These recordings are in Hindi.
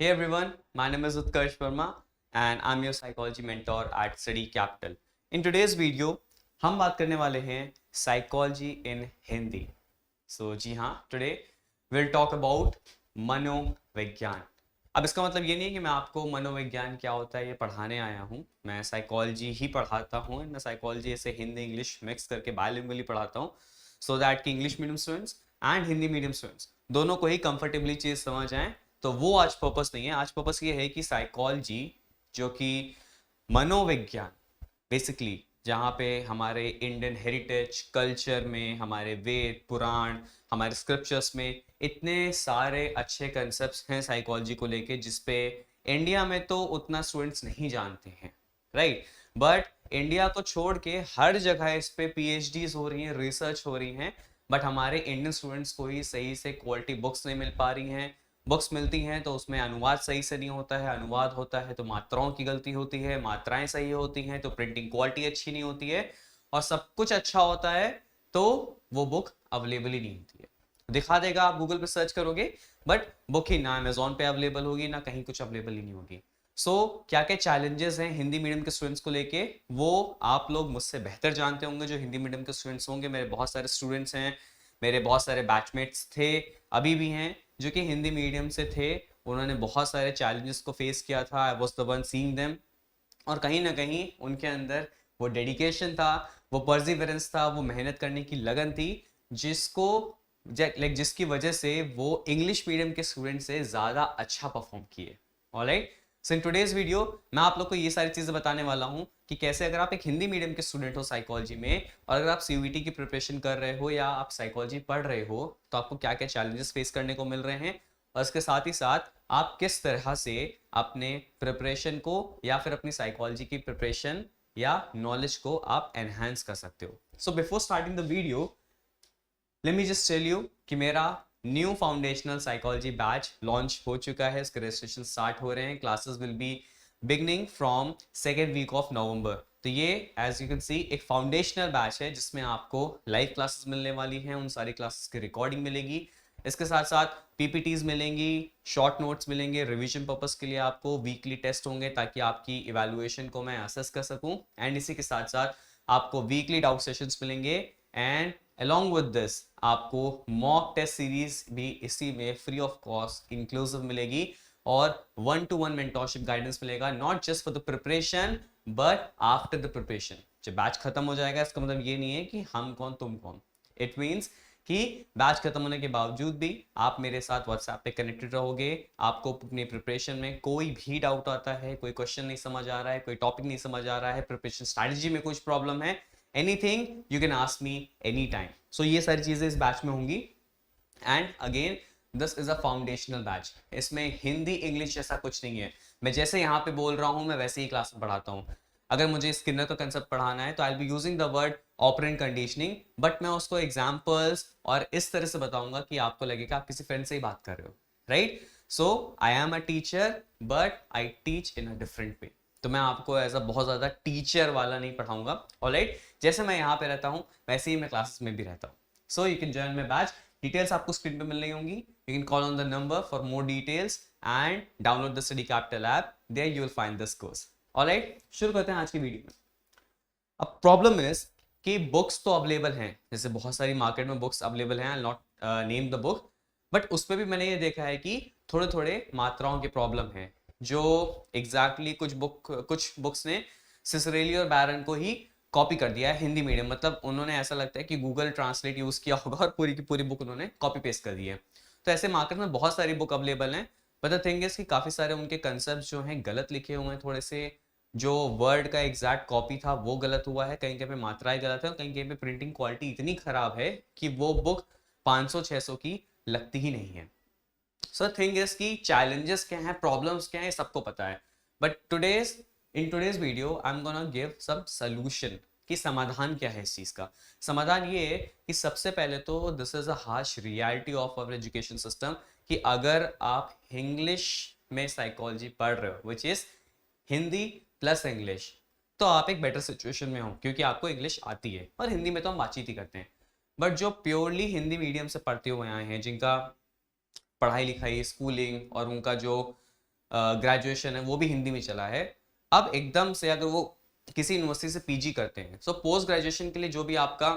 Hey everyone, my name is Utkarsh Verma and I'm your psychology mentor at Study Capital. In today's video, हम बात करने वाले हैं psychology in हिंदी. So जी हाँ, today we'll talk about मनोविज्ञान. अब इसका मतलब ये नहीं है कि मैं आपको मनोविज्ञान क्या होता है ये पढ़ाने आया हूँ. मैं साइकोलॉजी ही पढ़ाता हूँ. मैं साइकोलॉजी ऐसे हिंदी इंग्लिश मिक्स करके बायलिंगुअली पढ़ाता हूँ सो दैट कि English medium students and Hindi medium students दोनों को ही कंफर्टेबली चीज़ समझ आए. तो वो आज पर्पस नहीं है. आज पर्पस ये है कि साइकोलॉजी जो कि मनोविज्ञान बेसिकली जहाँ पे हमारे इंडियन हेरिटेज कल्चर में हमारे वेद पुराण हमारे स्क्रिप्चर्स में इतने सारे अच्छे कंसेप्ट्स हैं साइकोलॉजी को लेके जिसपे इंडिया में तो उतना स्टूडेंट्स नहीं जानते हैं, राइट. बट इंडिया को छोड़ के हर जगह इस पे पीएचडीज हो रही हैं, रिसर्च हो रही हैं. बट हमारे इंडियन स्टूडेंट्स को ही सही से क्वालिटी बुक्स नहीं मिल पा रही हैं. बुक्स मिलती हैं तो उसमें अनुवाद सही से नहीं होता है. अनुवाद होता है तो मात्राओं की गलती होती है. मात्राएं सही होती हैं तो प्रिंटिंग क्वालिटी अच्छी नहीं होती है. और सब कुछ अच्छा होता है तो वो बुक अवेलेबल ही नहीं होती है. दिखा देगा आप गूगल पे सर्च करोगे बट बुक ही ना अमेजोन पे अवेलेबल होगी ना कहीं कुछ अवेलेबल ही नहीं होगी. क्या क्या चैलेंजेस हैं हिंदी मीडियम के स्टूडेंट्स को लेके वो आप लोग मुझसे बेहतर जानते होंगे. जो हिंदी मीडियम के स्टूडेंट्स होंगे, मेरे बहुत सारे स्टूडेंट्स हैं, मेरे बहुत सारे बैचमेट्स थे, अभी भी हैं जो कि हिंदी मीडियम से थे. उन्होंने बहुत सारे चैलेंजेस को फेस किया था. I was the one seeing them. और कहीं ना कहीं उनके अंदर वो डेडिकेशन था, वो परसिवरेंस था, वो मेहनत करने की लगन थी जिसको जिसकी वजह से वो इंग्लिश मीडियम के स्टूडेंट से ज़्यादा अच्छा परफॉर्म किए. ऑलराइट. सो इन टुडेज वीडियो मैं आप लोग को ये सारी चीज़ें बताने वाला हूँ कि कैसे अगर आप एक हिंदी मीडियम के स्टूडेंट हो साइकोलॉजी में और अगर आप सीयूईटी की प्रिपरेशन कर रहे हो या आप साइकोलॉजी पढ़ रहे हो तो आपको क्या क्या चैलेंजेस फेस करने को मिल रहे हैं और इसके साथ ही साथ आप किस तरह से अपने प्रिपरेशन को या फिर अपनी साइकोलॉजी की प्रिपरेशन या नॉलेज को आप एनहांस कर सकते हो. So before starting the video let me just tell you कि मेरा new foundational psychology batch launch हो चुका है. इसके रजिस्ट्रेशन स्टार्ट हो रहे हैं. Classes will be beginning from second week of November. तो ये एज यू कैन सी एक फाउंडेशनल बैच है जिसमें आपको लाइव क्लासेस मिलने वाली हैं. उन सारी क्लासेस की रिकॉर्डिंग मिलेगी. इसके साथ साथ पीपीटीज मिलेंगी, शॉर्ट नोट्स मिलेंगे. रिवीजन पर्पस के लिए आपको वीकली टेस्ट होंगे ताकि आपकी इवैल्यूएशन को मैं असेस कर सकूं. एंड इसी के साथ साथ आपको वीकली डाउट सेशंस मिलेंगे. एंड along with this आपको मॉक टेस्ट सीरीज भी इसी में फ्री ऑफ कॉस्ट इंक्लूसिव मिलेगी और 1-to-1 मेंटोरशिप गाइडेंस मिलेगा. Not just for the preparation but after the preparation. जब बैच खत्म हो जाएगा इसका मतलब ये नहीं है कि हम कौन तुम कौन. इट मीन्स कि बैच खत्म होने के बावजूद भी आप मेरे साथ व्हाट्सएप पे कनेक्टेड रहोगे. आपको अपनी प्रिपरेशन में कोई भी डाउट आता है, कोई क्वेश्चन नहीं समझ आ रहा है, कोई टॉपिक नहीं समझ आ रहा है, प्रिपरेशन स्ट्रैटेजी में कुछ प्रॉब्लम है, anything you can ask me any time. So ये सारी चीजें इस बैच में होंगी. And again this is a foundational batch. इसमें हिंदी इंग्लिश जैसा कुछ नहीं है. मैं जैसे यहाँ पे बोल रहा हूँ मैं वैसे ही क्लास में पढ़ाता हूँ. अगर मुझे स्किनर का कंसेप्ट पढ़ाना है तो I will be using the word operant conditioning but मैं उसको एग्जाम्पल्स और इस तरह से बताऊंगा कि आपको लगेगा आप किसी फ्रेंड से ही बात कर रहे हो, right. So I am a teacher but I teach in a different way. तो मैं आपको ऐसा बहुत ज़्यादा टीचर वाला नहीं पढ़ाऊंगा. ऑलराइट. जैसे मैं यहाँ पे रहता हूँ वैसे ही मैं क्लासेस में भी रहता हूँ. So you can join my batch. Details आपको स्क्रीन पे मिल रही होंगी. You can call on the number for more details and download the Study Capital app. There you will find this course. Alright. शुरू करते हैं आज की वीडियो में. अब प्रॉब्लम इज कि बुक्स तो अवेलेबल हैं, जैसे बहुत सारी मार्केट में बुक्स अवेलेबल हैं. I not name the book but उस पर भी मैंने ये देखा है कि थोड़े थोड़े मात्राओं की प्रॉब्लम है. जो एग्जैक्टली कुछ बुक्स ने सिसरेली और बैरन को ही कॉपी कर दिया है हिंदी मीडियम. मतलब उन्होंने ऐसा लगता है कि गूगल ट्रांसलेट यूज किया होगा और पूरी की पूरी बुक उन्होंने कॉपी पेस्ट कर दी है. तो ऐसे मार्केट में बहुत सारी बुक अवेलेबल हैं. बट द थिंग इज कि काफी सारे उनके कंसेप्ट जो हैं गलत लिखे हुए हैं. थोड़े से जो वर्ड का एग्जैक्ट कॉपी था वो गलत हुआ है, कहीं कहीं पे मात्राएं गलत है और कहीं कहीं पे प्रिंटिंग क्वालिटी इतनी खराब है कि वो बुक 500-600 की लगती ही नहीं है. सो थिंग इज कि चैलेंजेस क्या हैं, प्रॉब्लम्स क्या हैं, सबको पता है. But in today's video I am gonna give some solution कि समाधान क्या है. इस चीज का समाधान ये है कि सबसे पहले तो this is a harsh reality of our education system कि अगर आप इंग्लिश में साइकोलॉजी पढ़ रहे हो which is Hindi plus English तो आप एक बेटर सिचुएशन में हो क्योंकि आपको इंग्लिश आती है और हिंदी में तो हम बातचीत ही करते हैं. बट जो प्योरली हिंदी मीडियम से पढ़ते हुए आए हैं, जिनका पढ़ाई लिखाई स्कूलिंग और उनका जो ग्रेजुएशन है वो भी हिंदी में चला है। अब एकदम से अगर वो किसी यूनिवर्सिटी से पीजी करते हैं, सो पोस्ट ग्रेजुएशन के लिए जो भी आपका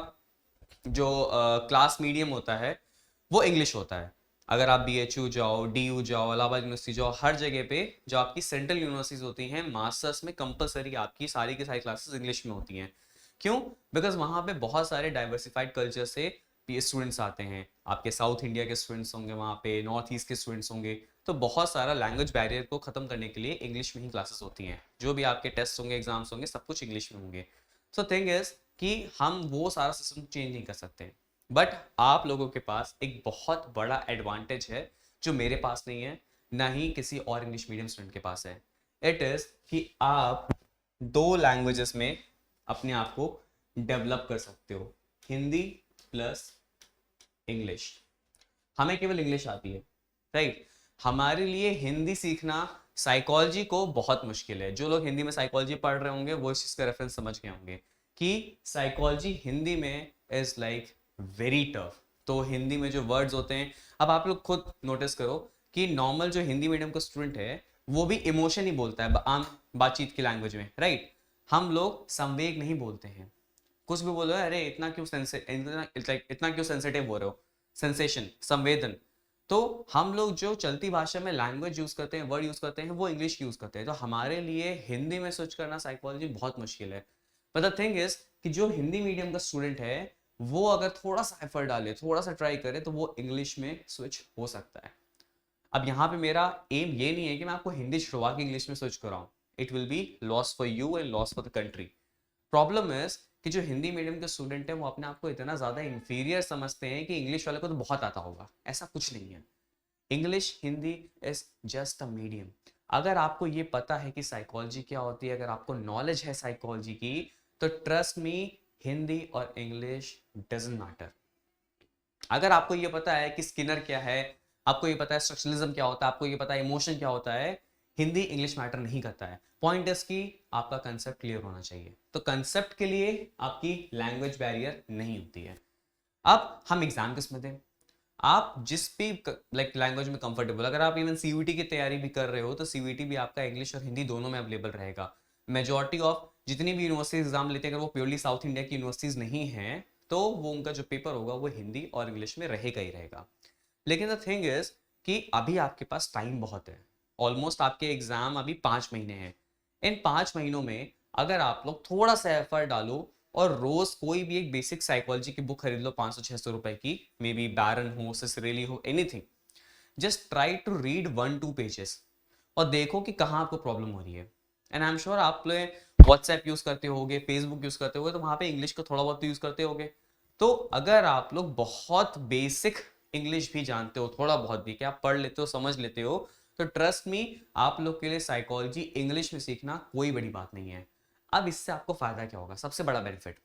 जो क्लास मीडियम होता है वो इंग्लिश होता है। अगर आप BHU जाओ, DU जाओ, इलाहाबाद यूनिवर्सिटी जाओ, हर जगह पे जो आपकी सेंट्रल यूनिवर्सिटीज होती हैं, मास्टर्स में कंपलसरी आपकी सारी की सारी क्लासेस इंग्लिश में होती हैं। क्यों? बिकॉज वहाँ पे बहुत सारे डाइवर्सिफाइड कल्चर से स्टूडेंट्स आते हैं। आपके साउथ इंडिया के स्टूडेंट्स होंगे, वहाँ पे नॉर्थ ईस्ट के स्टूडेंट्स होंगे, तो बहुत सारा लैंग्वेज बैरियर को खत्म करने के लिए इंग्लिश में ही क्लासेस होती हैं। जो भी आपके टेस्ट होंगे, एग्जाम्स होंगे, सब कुछ इंग्लिश में होंगे। सो थिंग इज कि हम वो सारा सिस्टम चेंज नहीं कर सकते, बट आप लोगों के पास एक बहुत बड़ा एडवांटेज है जो मेरे पास नहीं है, ना ही किसी और इंग्लिश मीडियम स्टूडेंट के पास है। इट इज कि आप दो लैंग्वेजेस में अपने आप को डेवलप कर सकते हो, हिंदी प्लस इंग्लिश। हमें केवल इंग्लिश आती है, राइट? हमारे लिए हिंदी सीखना साइकोलॉजी को बहुत मुश्किल है। जो लोग हिंदी में साइकोलॉजी पढ़ रहे होंगे वो इस चीज का रेफरेंस समझ गए होंगे कि साइकोलॉजी हिंदी में इज लाइक वेरी टफ। तो हिंदी में जो वर्ड्स होते हैं, अब आप लोग खुद नोटिस करो कि नॉर्मल जो हिंदी मीडियम का स्टूडेंट है वो भी इमोशन ही बोलता है आम बातचीत की लैंग्वेज में, राइट? हम लोग संवेग नहीं बोलते हैं। कुछ भी बोलो, अरे इतना क्यों सेंसिटिव हो रहे हो, सेंसेशन, संवेदन। तो हम लोग जो चलती भाषा में लैंग्वेज यूज करते हैं, वर्ड यूज करते हैं, वो इंग्लिश यूज करते हैं। तो हमारे लिए हिंदी में स्विच करना साइकोलॉजी बहुत मुश्किल है। बट द थिंग इज कि जो हिंदी मीडियम का स्टूडेंट है वो अगर थोड़ा सा एफर्ट डाले, थोड़ा सा ट्राई करे, तो वो इंग्लिश में स्विच हो सकता है। अब यहाँ पे मेरा एम ये नहीं है कि मैं आपको हिंदी छुड़वा के इंग्लिश में स्विच कराऊं। It will be loss for you and loss for the country. Problem is कि जो हिंदी मीडियम के स्टूडेंट है वो अपने आप को इतना ज्यादा इंफीरियर समझते हैं कि इंग्लिश वाले को तो बहुत आता होगा। ऐसा कुछ नहीं है। English, Hindi is just a medium. अगर आपको ये पता है कि साइकोलॉजी क्या होती है, अगर आपको नॉलेज है साइकोलॉजी की, तो ट्रस्ट मी, हिंदी और इंग्लिश डजंट मैटर। अगर आपको ये पता है कि स्किनर क्या है, आपको ये पता है स्ट्रक्चरलिज्म क्या होता है, आपको ये पता है इमोशन क्या होता है, हिंदी इंग्लिश मैटर नहीं करता है। पॉइंट इज कि आपका कंसेप्ट क्लियर होना चाहिए। तो कंसेप्ट के लिए आपकी लैंग्वेज बैरियर नहीं होती है। अब हम एग्जाम किस में दें? आप जिस भी लाइक लैंग्वेज में कंफर्टेबल, अगर आप इवन CVT की तैयारी भी कर रहे हो तो CVT भी आपका इंग्लिश और हिंदी दोनों में अवेलेबल रहेगा। मेजॉरिटी ऑफ जितनी भी यूनिवर्सिटीज एग्जाम लेते हैं, अगर वो प्योरली साउथ इंडिया की यूनिवर्सिटीज नहीं है, तो वो उनका जो पेपर होगा वो हिंदी और इंग्लिश में रहेगा ही रहेगा। लेकिन द थिंग इज कि अभी आपके पास टाइम बहुत है। ऑलमोस्ट आपके एग्जाम अभी 5 महीने हैं। इन 5 महीनों में अगर आप लोग थोड़ा सा एफर्ट डालो और रोज कोई भी एक बेसिक साइकोलॉजी की बुक खरीद लो 500-600 रुपए की, मे बी बैरन हो, सिसरेली हो, anything, just try to read 1-2 pages और देखो कि कहाँ आपको प्रॉब्लम हो रही है। एंड आई एम श्योर आप लोग व्हाट्सएप यूज करते होगे, फेसबुक यूज करते होगे, तो वहां पे इंग्लिश को थोड़ा बहुत यूज करते होगे। तो अगर आप लोग बहुत बेसिक इंग्लिश भी जानते हो, थोड़ा बहुत भी, कि आप पढ़ लेते हो, समझ लेते हो, तो ट्रस्ट मी, आप लोग के लिए साइकोलॉजी इंग्लिश में सीखना कोई बड़ी बात नहीं है। अब इससे आपको फायदा क्या होगा? सबसे बड़ा बेनिफिट,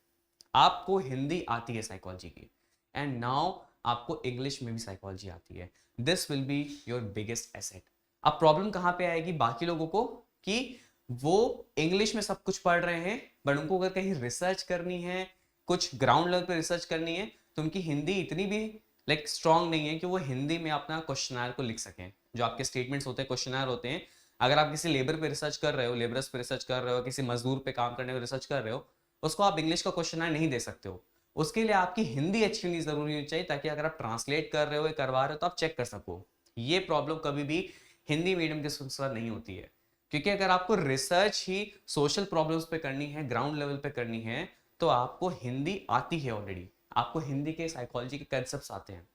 आपको हिंदी आती है साइकोलॉजी की, एंड नाउ आपको इंग्लिश में भी साइकोलॉजी आती है। This will be your biggest asset. अब प्रॉब्लम कहां पे आएगी बाकी लोगों को कि वो इंग्लिश में सब कुछ पढ़ रहे हैं, बट उनको अगर कहीं रिसर्च करनी है, कुछ ग्राउंड लेवल पे रिसर्च करनी है, तो उनकी हिंदी इतनी भी लाइक स्ट्रांग नहीं है कि वो हिंदी में अपना क्वेश्चनर को लिख सकें। जो आपके स्टेटमेंट्स होते हैं, क्वेश्चनर होते हैं, अगर आप किसी लेबर पे रिसर्च कर रहे हो, लेबरस पे रिसर्च कर रहे हो, किसी मजदूर पे काम करने पे रिसर्च कर रहे हो, उसको आप इंग्लिश का क्वेश्चनर नहीं दे सकते हो। उसके लिए आपकी हिंदी अच्छी होनी जरूरी होनी चाहिए, ताकि अगर आप ट्रांसलेट कर रहे हो या करवा रहे हो तो आप चेक कर सको। ये प्रॉब्लम कभी भी हिंदी मीडियम के साथ नहीं होती है, क्योंकि अगर आपको रिसर्च ही सोशल प्रॉब्लम्स पे करनी है, ग्राउंड लेवल पे करनी है, तो आपको हिंदी आती है ऑलरेडी। आपको हिंदी के साइकोलॉजी के कंसेप्ट आते हैं।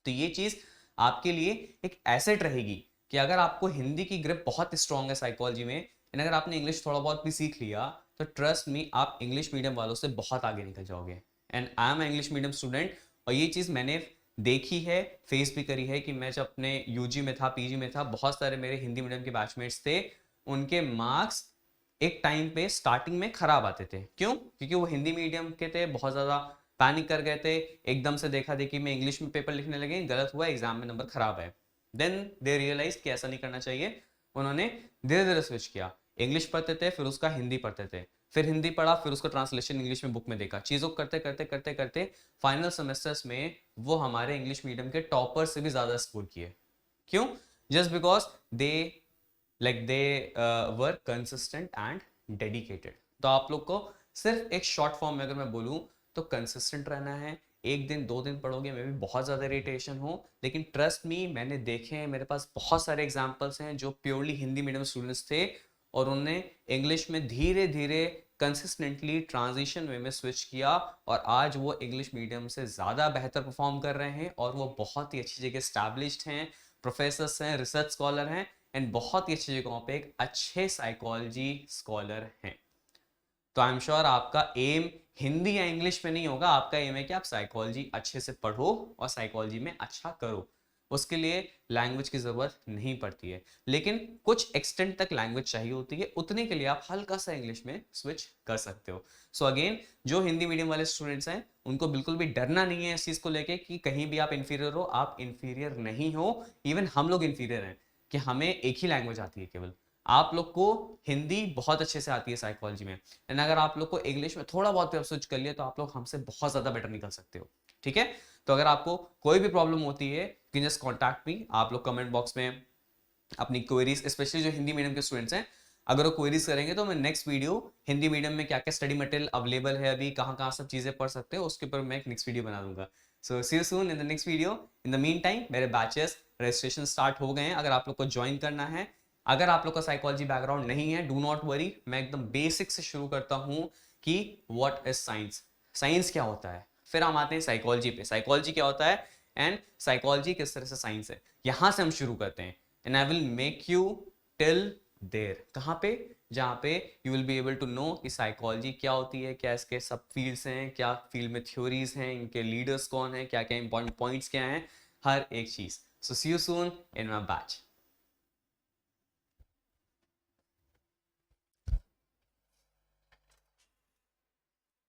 तो ये चीज आपके लिए एक एसेट रहेगी कि अगर आपको हिंदी की ग्रिप बहुत स्ट्रांग है साइकोलॉजी में, एंड अगर आपने इंग्लिश थोड़ा बहुत भी सीख लिया, तो ट्रस्ट मी, आप इंग्लिश मीडियम वालों से बहुत आगे निकल जाओगे। And I am English medium student, और ये चीज़ मैंने देखी है, फेस भी करी है कि मैं जब अपने यूजी में था, पीजी में था, बहुत सारे मेरे हिंदी मीडियम के बैचमेट्स थे, उनके मार्क्स एक टाइम पे स्टार्टिंग में खराब आते थे। क्यों? क्योंकि वो हिंदी मीडियम के थे, बहुत ज़्यादा पैनिक कर गए थे, एकदम से देखा देखी में इंग्लिश में पेपर लिखने लगे, गलत हुआ, एग्जाम में नंबर खराब है। देन दे रियलाइज कि ऐसा नहीं करना चाहिए। उन्होंने धीरे धीरे स्विच किया, इंग्लिश पढ़ते थे, फिर उसका हिंदी पढ़ते थे, फिर हिंदी पढ़ा, फिर उसका ट्रांसलेशन इंग्लिश में बुक में देखा, चीज़ों को करते करते करते करते फाइनल सेमेस्टर्स में वो हमारे इंग्लिश मीडियम के टॉपर से भी ज़्यादा स्कोर किए। क्यों? Just because they like they were consistent and dedicated. तो आप लोग को सिर्फ एक शॉर्ट फॉर्म में अगर मैं बोलूँ तो कंसिस्टेंट रहना है। एक दिन दो दिन पढ़ोगे मे भी बहुत ज़्यादा इरिटेशन हो, लेकिन ट्रस्ट मी, मैंने देखे हैं, मेरे पास बहुत सारे एग्जाम्पल्स हैं जो प्योरली हिंदी मीडियम स्टूडेंट्स थे और उन्होंने इंग्लिश में धीरे धीरे कंसिस्टेंटली ट्रांजिशन वे में स्विच किया और आज वो इंग्लिश मीडियम से ज़्यादा बेहतर परफॉर्म कर रहे हैं और वो बहुत ही अच्छी जगह स्टैब्लिश्ड हैं, प्रोफेसर्स हैं, रिसर्च स्कॉलर हैं एंड बहुत ही अच्छी जगहों पे एक अच्छे साइकोलॉजी स्कॉलर हैं। तो आई एम श्योर आपका एम हिंदी या इंग्लिश में नहीं होगा, आपका एम है कि आप साइकोलॉजी अच्छे से पढ़ो और साइकोलॉजी में अच्छा करो। उसके लिए लैंग्वेज की ज़रूरत नहीं पड़ती है, लेकिन कुछ एक्सटेंट तक लैंग्वेज चाहिए होती है, उतने के लिए आप हल्का सा इंग्लिश में स्विच कर सकते हो। सो अगेन, जो हिंदी मीडियम वाले स्टूडेंट्स हैं उनको बिल्कुल भी डरना नहीं है इस चीज़ को लेके कि कहीं भी आप इन्फीरियर हो। आप इन्फीरियर नहीं हो, इवन हम लोग इन्फीरियर हैं कि हमें एक ही लैंग्वेज आती है केवल। आप लोग को हिंदी बहुत अच्छे से आती है साइकोलॉजी में, एंड अगर आप लोग को इंग्लिश में थोड़ा बहुत भी आप स्विच कर लिया तो आप लोग हमसे बहुत ज़्यादा बेटर निकल सकते हो। ठीक है, तो अगर आपको कोई भी प्रॉब्लम होती है, यू जस्ट कॉन्टैक्ट मी। आप लोग कमेंट बॉक्स में अपनी क्वेरीज, स्पेशली जो हिंदी मीडियम के स्टूडेंट्स हैं, अगर वो क्वेरीज करेंगे तो मैं नेक्स्ट वीडियो हिंदी मीडियम में क्या क्या स्टडी मटेरियल अवेलेबल है, अभी कहाँ कहाँ सब चीज़ें पढ़ सकते हो, उसके ऊपर मैं एक नेक्स्ट वीडियो बना दूंगा। So see you soon in the next video. In the meantime मेरे बैचेस रजिस्ट्रेशन स्टार्ट हो गए हैं, अगर आप लोग को ज्वाइन करना है। अगर आप लोग का साइकोलॉजी बैकग्राउंड नहीं है, डू नॉट वरी, मैं एकदम बेसिक से शुरू करता हूँ कि व्हाट इज साइंस, साइंस क्या होता है, फिर हम आते हैं साइकोलॉजी पे, साइकोलॉजी क्या होता है एंड साइकोलॉजी किस तरह से साइंस है, यहाँ से हम शुरू करते हैं। And I will make you till there, कहाँ पे, जहाँ पे you will be able to know कि साइकोलॉजी क्या होती है, क्या इसके सब फील्ड्स हैं, क्या फील्ड में थ्योरीज हैं, इनके लीडर्स कौन हैं, क्या क्या इंपॉर्टेंट पॉइंट्स क्या हैं, हर एक चीज़। सो see you soon in my batch.